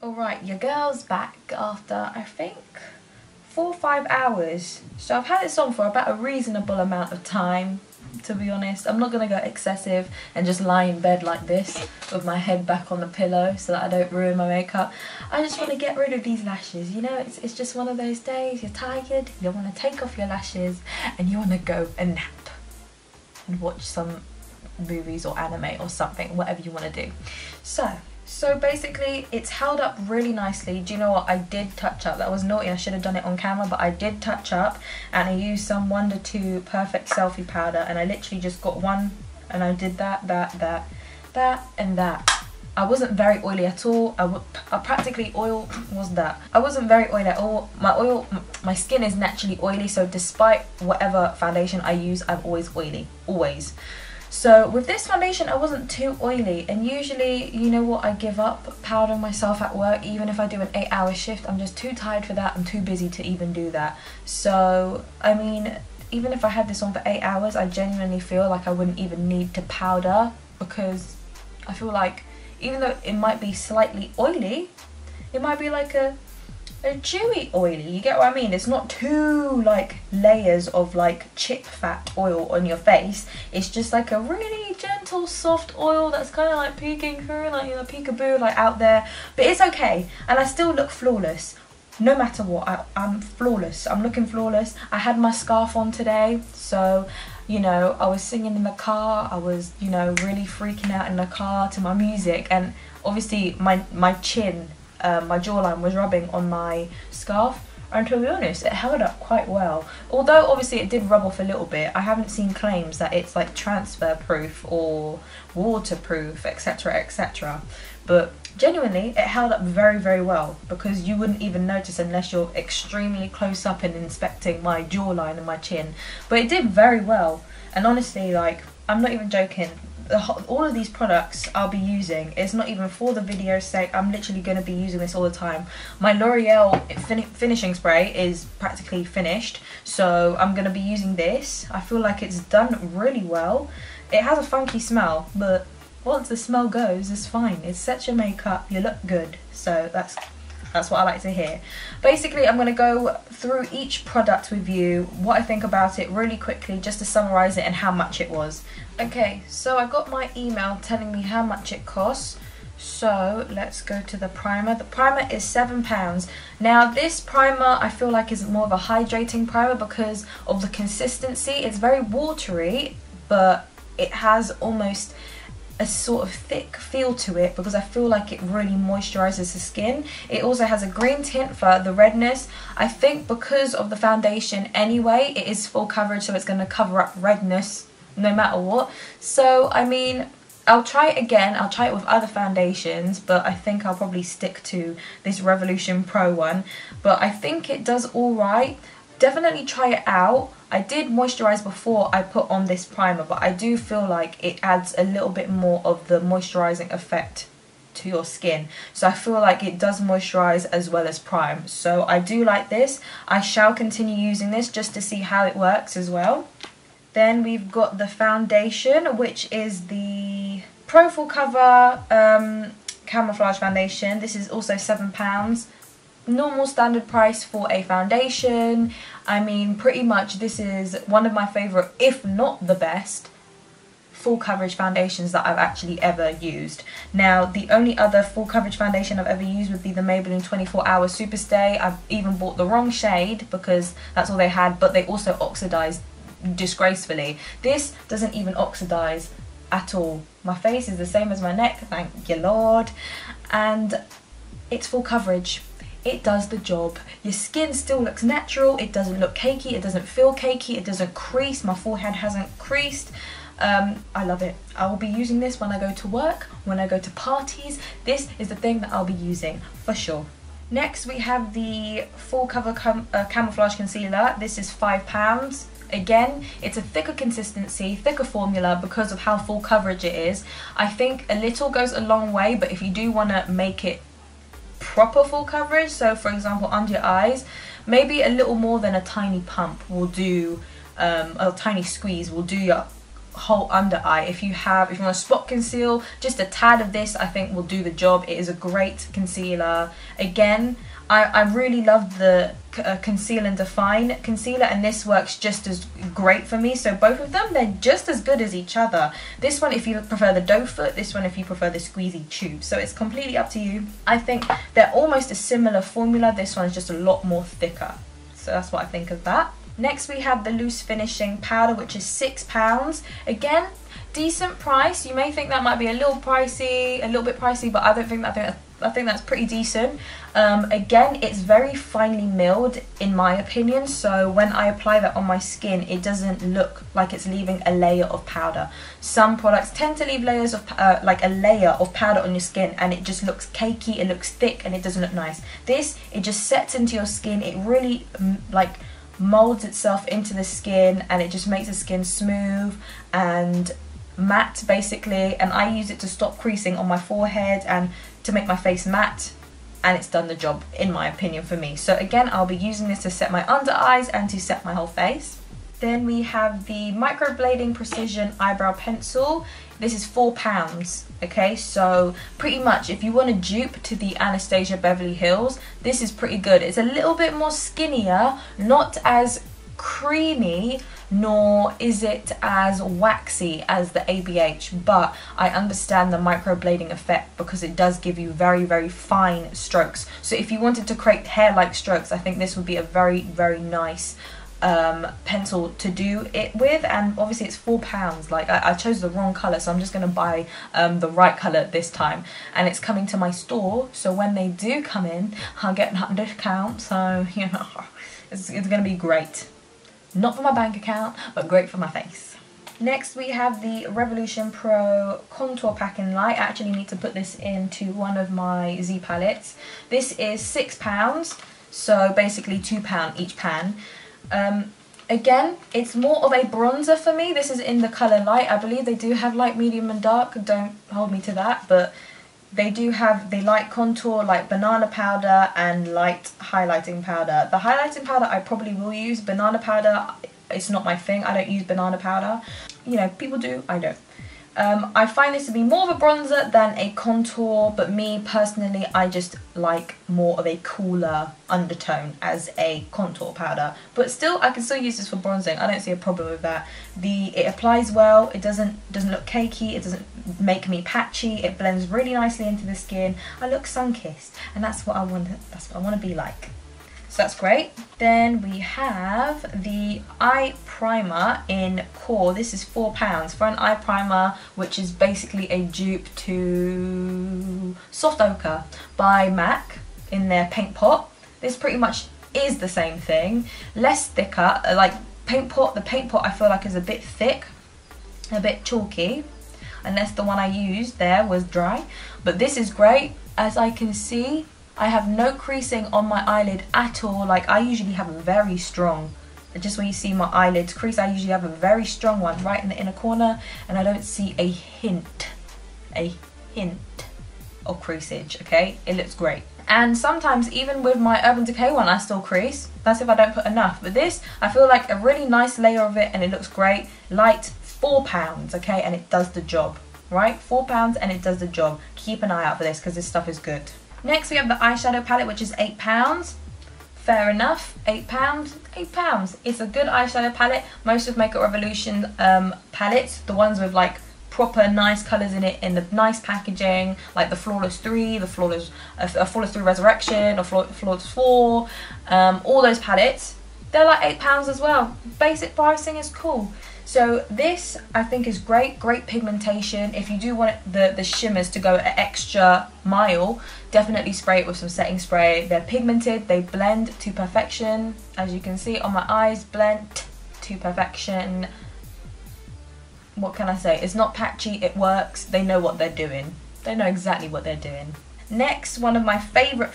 Alright, your girl's back after, I think, 4 or 5 hours. So I've had this on for about a reasonable amount of time, to be honest. I'm not going to go excessive and just lie in bed like this with my head back on the pillow so that I don't ruin my makeup. I just want to get rid of these lashes, you know, it's just one of those days, you're tired, you want to take off your lashes and you want to go and nap and watch some movies or anime or something, whatever you want to do. So basically it's held up really nicely. Do you know what? I did touch up. That was naughty. I should have done it on camera, but I did touch up and I used some Wonder 2 Perfect Selfie Powder and I literally just got one and I did that, and that. I wasn't very oily at all. I practically oil was that. I wasn't very oily at all. My skin is naturally oily, so despite whatever foundation I use, I'm always oily, always. So with this foundation I wasn't too oily, and usually, you know what, I give up powdering myself at work. Even if I do an 8-hour shift, I'm just too tired for that. I'm too busy to even do that. So I mean, even if I had this on for 8 hours, I genuinely feel like I wouldn't even need to powder, because I feel like even though it might be slightly oily, it might be like a chewy oily, you get what I mean? It's not two like layers of like chip fat oil on your face. It's just like a really gentle soft oil that's kind of like peeking through, like, you know, peekaboo, like out there. But it's okay, and I still look flawless no matter what. I'm flawless. I'm looking flawless. I had my scarf on today, so you know, I was singing in the car. I was, you know, really freaking out in the car to my music, and obviously my chin, my jawline was rubbing on my scarf, and to be honest, it held up quite well. Although obviously it did rub off a little bit. I haven't seen claims that it's like transfer proof or waterproof, etc, etc, but genuinely it held up very, very well, because you wouldn't even notice unless you're extremely close up and inspecting my jawline and my chin. But it did very well, and honestly, like, I'm not even joking. All of these products I'll be using, it's not even for the video's sake. I'm literally going to be using this all the time. My L'Oreal finishing spray is practically finished, so I'm going to be using this. I feel like it's done really well. It has a funky smell, but once the smell goes, it's fine. It sets your makeup, you look good. So that's what I like to hear. Basically, I'm going to go through each product with you, what I think about it really quickly, just to summarise it and how much it was. Okay, so I got my email telling me how much it costs. So let's go to the primer. The primer is £7. Now this primer I feel like is more of a hydrating primer because of the consistency. It's very watery, but it has almost a sort of thick feel to it because I feel like it really moisturizes the skin. It also has a green tint for the redness. I think because of the foundation anyway, it is full coverage, so it's going to cover up redness no matter what. So I mean, I'll try it again. I'll try it with other foundations, but I think I'll probably stick to this Revolution Pro one. But I think it does alright. Definitely try it out. I did moisturize before I put on this primer, but I do feel like it adds a little bit more of the moisturizing effect to your skin. So I feel like it does moisturize as well as prime. So I do like this. I shall continue using this just to see how it works as well. Then we've got the foundation, which is the Pro Full Cover Camouflage Foundation. This is also £7. Normal standard price for a foundation. I mean, pretty much this is one of my favourite, if not the best, full coverage foundations that I've actually ever used. Now, the only other full coverage foundation I've ever used would be the Maybelline 24 Hour Superstay. I've even bought the wrong shade because that's all they had, but they also oxidized disgracefully. This doesn't even oxidize at all. My face is the same as my neck, thank you Lord, and it's full coverage. It does the job. Your skin still looks natural. It doesn't look cakey. It doesn't feel cakey. It doesn't crease. My forehead hasn't creased. I love it. I will be using this when I go to work, when I go to parties. This is the thing that I'll be using for sure. Next we have the Full Cover Camouflage Concealer. This is £5. Again, it's a thicker consistency, thicker formula because of how full coverage it is. I think a little goes a long way, but if you do want to make it proper full coverage, so for example under your eyes, maybe a little more than a tiny pump will do, a tiny squeeze will do your whole under eye. If you want to spot conceal, just a tad of this I think will do the job. It is a great concealer. Again, I really love the Conceal and Define concealer, and this works just as great for me. So both of them, they're just as good as each other. This one if you prefer the doe foot, this one if you prefer the squeezy tube. So it's completely up to you. I think they're almost a similar formula. This one's just a lot more thicker. So that's what I think of that. Next we have the loose finishing powder, which is £6. Again, decent price. You may think that might be a little bit pricey, but I don't think that. I think that's pretty decent. Again, it's very finely milled in my opinion, so when I apply that on my skin, it doesn't look like it's leaving a layer of powder. Some products tend to leave layers of like a layer of powder on your skin, and it just looks cakey, it looks thick, and it doesn't look nice. This, it just sets into your skin. It really like molds itself into the skin, and it just makes the skin smooth and matte basically. And I use it to stop creasing on my forehead and to make my face matte, and it's done the job in my opinion for me. So again, I'll be using this to set my under eyes and to set my whole face. Then we have the Microblading Precision Eyebrow Pencil. This is £4. Okay, so pretty much if you want to dupe to the Anastasia Beverly Hills, this is pretty good. It's a little bit more skinnier, not as creamy, nor is it as waxy as the ABH, but I understand the microblading effect because it does give you very, very fine strokes. So if you wanted to create hair-like strokes, I think this would be a very, very nice pencil to do it with. And obviously it's £4. Like I chose the wrong colour, so I'm just going to buy the right colour this time, and it's coming to my store, so when they do come in I'll get a discount. So you know, it's going to be great. Not for my bank account, but great for my face. Next we have the Revolution Pro Contour Packing Light. I actually need to put this into one of my Z palettes. This is £6, so basically £2 each pan. Again, it's more of a bronzer for me. This is in the colour light. I believe they do have light, medium and dark. Don't hold me to that, but they do have the light contour, like banana powder and light highlighting powder. The highlighting powder I probably will use. Banana powder, it's not my thing. I don't use banana powder. You know, people do, I don't. I find this to be more of a bronzer than a contour, but me personally, I just like more of a cooler undertone as a contour powder. But still, I can still use this for bronzing. I don't see a problem with that. It applies well. It doesn't look cakey. It doesn't make me patchy. It blends really nicely into the skin. I look sun-kissed, and that's what I want. That's what I want to be like. So that's great. Then we have the eye primer in Core. This is £4 for an eye primer, which is basically a dupe to Soft Ochre by MAC in their paint pot. This pretty much is the same thing, less thicker. Like paint pot, the paint pot I feel like is a bit thick, a bit chalky, unless the one I used there was dry. But this is great. As I can see, I have no creasing on my eyelid at all. Like I usually have a very strong, just where you see my eyelids crease, I usually have a very strong one right in the inner corner, and I don't see a hint of creasage. Okay, it looks great. And sometimes even with my Urban Decay one, I still crease. That's if I don't put enough. But this, I feel like a really nice layer of it, and it looks great. Light, £4, okay, and it does the job, right? £4 and it does the job. Keep an eye out for this because this stuff is good. Next we have the eyeshadow palette, which is £8. Fair enough, £8. It's a good eyeshadow palette. Most of Makeup Revolution palettes, the ones with like proper nice colours in it, in the nice packaging, like the Flawless 3, the Flawless 3 Resurrection, or Flawless 4, all those palettes, they're like £8 as well. Basic pricing is cool. So this I think is great pigmentation. If you do want the shimmers to go an extra mile, definitely spray it with some setting spray. They're pigmented, they blend to perfection. As you can see on my eyes, blend to perfection. What can I say? It's not patchy, it works. They know what they're doing. They know exactly what they're doing. Next, one of my favorite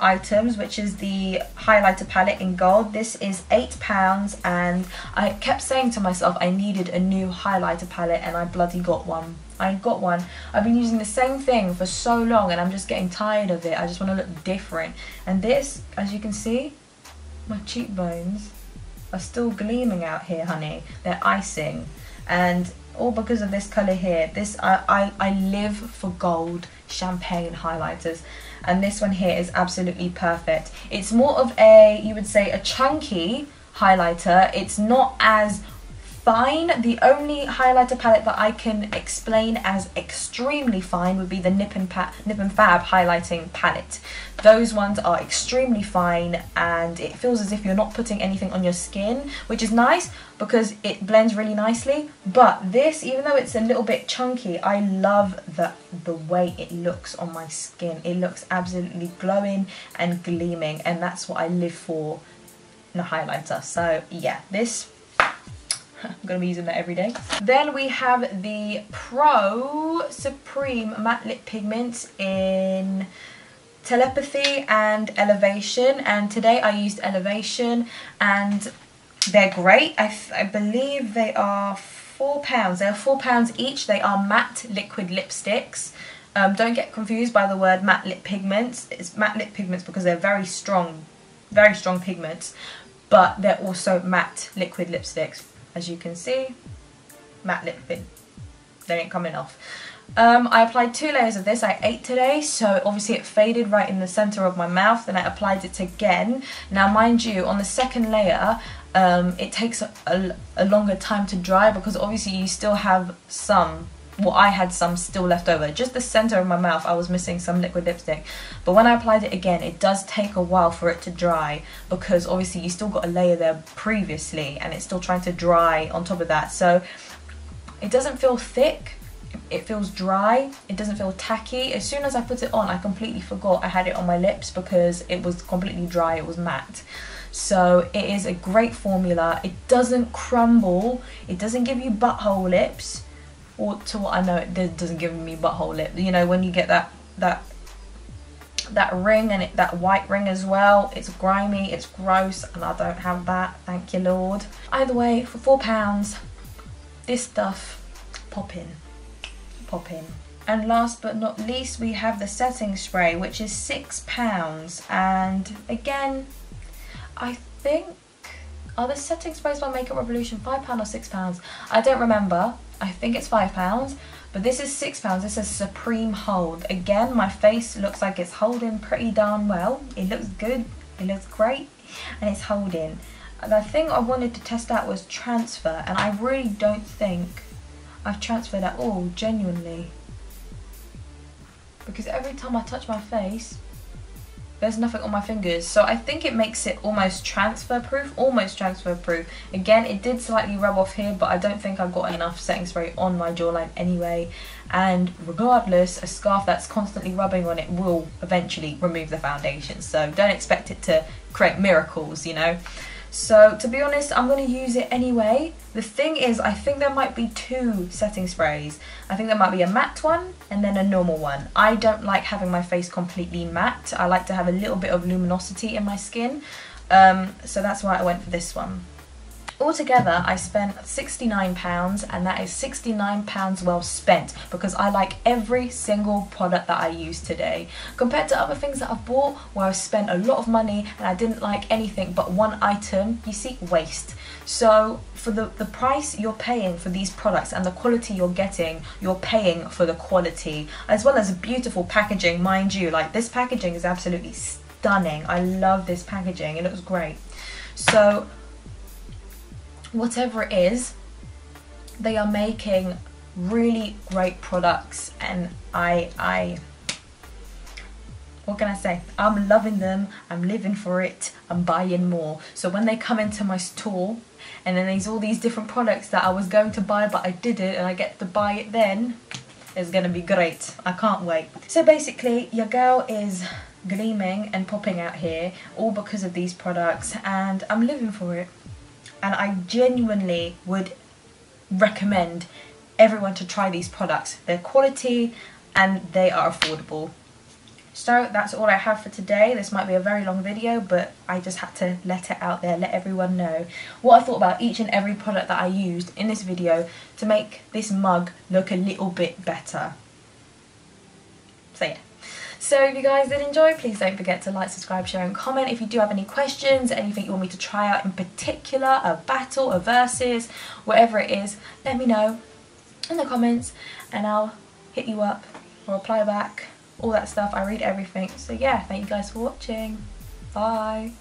items, which is the highlighter palette in gold. This is £8, and I kept saying to myself I needed a new highlighter palette, and I bloody got one. I got one. I've been using the same thing for so long, and I'm just getting tired of it. I just want to look different. And this, as you can see, my cheekbones are still gleaming out here, honey. They're icing. and all because of this colour here. This I live for gold champagne highlighters, and this one here is absolutely perfect. It's more of a, you would say, a chunky highlighter. It's not as fine. The only highlighter palette that I can explain as extremely fine would be the Nip and Fab highlighting palette. Those ones are extremely fine, and it feels as if you're not putting anything on your skin, which is nice because it blends really nicely. But this, even though it's a little bit chunky, I love the way it looks on my skin. It looks absolutely glowing and gleaming, and that's what I live for in a highlighter. So yeah, this, I'm going to be using that every day. Then we have the Pro Supreme Matte Lip Pigments in Telepathy and Elevation, and today I used Elevation, and they're great. I believe they are £4. They're £4 each. They are matte liquid lipsticks. Don't get confused by the word matte lip pigments. It's matte lip pigments because they're very strong pigments, but they're also matte liquid lipsticks. As you can see, matte liquid. They ain't coming off. I applied 2 layers of this. I ate today, so obviously it faded right in the centre of my mouth. Then I applied it again. Now mind you, on the second layer, it takes a longer time to dry because obviously you still have some, well, I had some still left over. Just the centre of my mouth, I was missing some liquid lipstick. But when I applied it again, it does take a while for it to dry because obviously you still got a layer there previously and it's still trying to dry on top of that. So it doesn't feel thick. It feels dry, it doesn't feel tacky. As soon as I put it on, I completely forgot I had it on my lips because it was completely dry, it was matte. So it is a great formula. It doesn't crumble, it doesn't give you butthole lips, or to what I know, it doesn't give me butthole lip. You know, when you get that ring, and that white ring as well, it's grimy, it's gross, and I don't have that, thank you Lord. Either way, for £4, this stuff, pop in. And last but not least, we have the setting spray, which is £6. And again, I think, are the setting sprays by Makeup Revolution £5 or £6? I don't remember. I think it's £5, but this is £6. This is Supreme Hold. Again, my face looks like it's holding pretty darn well. It looks good, it looks great, and it's holding. And the thing I wanted to test out was transfer, and I really don't think I've transferred at all, genuinely, because every time I touch my face there's nothing on my fingers, so I think it makes it almost transfer proof. Again, it did slightly rub off here, but I don't think I've got enough setting spray on my jawline anyway, and regardless, a scarf that's constantly rubbing on it will eventually remove the foundation, so don't expect it to create miracles, you know. So to be honest, I'm going to use it anyway. The thing is, I think there might be 2 setting sprays. I think there might be a matte one and then a normal one. I don't like having my face completely matte. I like to have a little bit of luminosity in my skin. So that's why I went for this one. Altogether, I spent £69, and that is £69 well spent because I like every single product that I used today. Compared to other things that I've bought where I've spent a lot of money and I didn't like anything but one item, you see, waste. So for the price you're paying for these products and the quality you're getting, you're paying for the quality, as well as beautiful packaging, mind you. Like, this packaging is absolutely stunning. I love this packaging, it looks great. So whatever it is, they are making really great products, and what can I say? I'm loving them, I'm living for it, I'm buying more. So when they come into my store and then there's all these different products that I was going to buy but I didn't, and I get to buy it then, it's gonna be great. I can't wait. So basically, your girl is gleaming and popping out here all because of these products, and I'm living for it. And I genuinely would recommend everyone to try these products. They're quality and they are affordable. So that's all I have for today. This might be a very long video, but I just had to let it out there, let everyone know what I thought about each and every product that I used in this video to make this mug look a little bit better. So yeah. So if you guys did enjoy, please don't forget to like, subscribe, share and comment. If you do have any questions, anything you want me to try out in particular, a battle, a versus, whatever it is, let me know in the comments and I'll hit you up or reply back, all that stuff. I read everything. So yeah, thank you guys for watching. Bye.